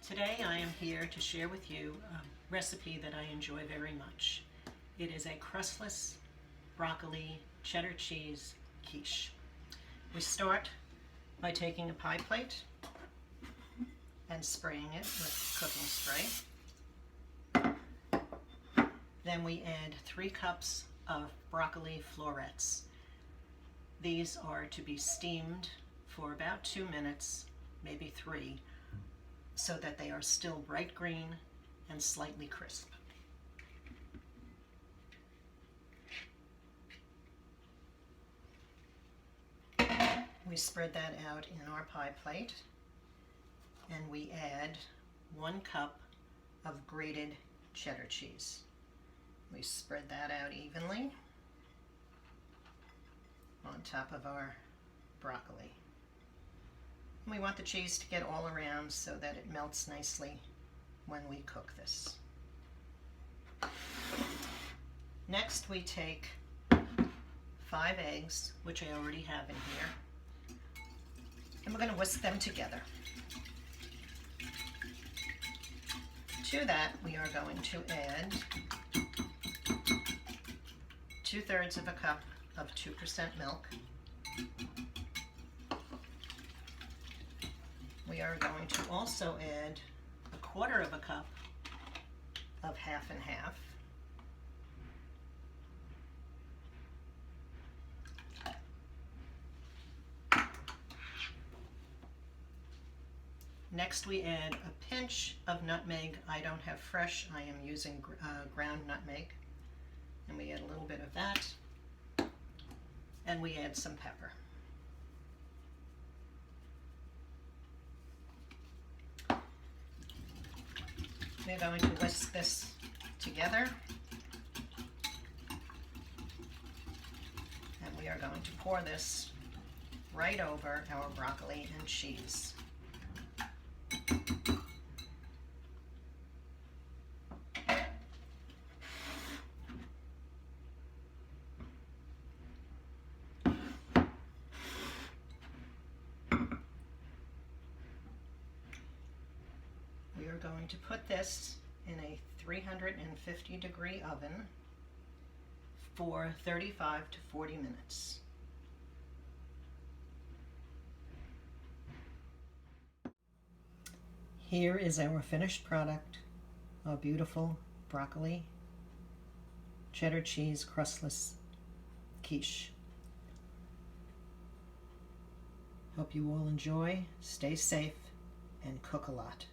Today I am here to share with you a recipe that I enjoy very much. It is a crustless broccoli cheddar cheese quiche. We start by taking a pie plate and spraying it with cooking spray. Then we add 3 cups of broccoli florets. These are to be steamed for about 2 minutes, maybe 3, so that they are still bright green and slightly crisp. We spread that out in our pie plate and we add 1 cup of grated cheddar cheese. We spread that out evenly on top of our broccoli. We want the cheese to get all around so that it melts nicely when we cook this. Next we take 5 eggs, which I already have in here, and we're going to whisk them together. To that we are going to add 2/3 of a cup of 2% milk. We are going to also add 1/4 of a cup of half and half. Next we add a pinch of nutmeg. I don't have fresh, I am using ground nutmeg. And we add a little bit of that. And we add some pepper. We're going to whisk this together, and we are going to pour this right over our broccoli and cheese. We are going to put this in a 350-degree oven for 35 to 40 minutes. Here is our finished product, a beautiful broccoli cheddar cheese crustless quiche. Hope you all enjoy, stay safe, and cook a lot.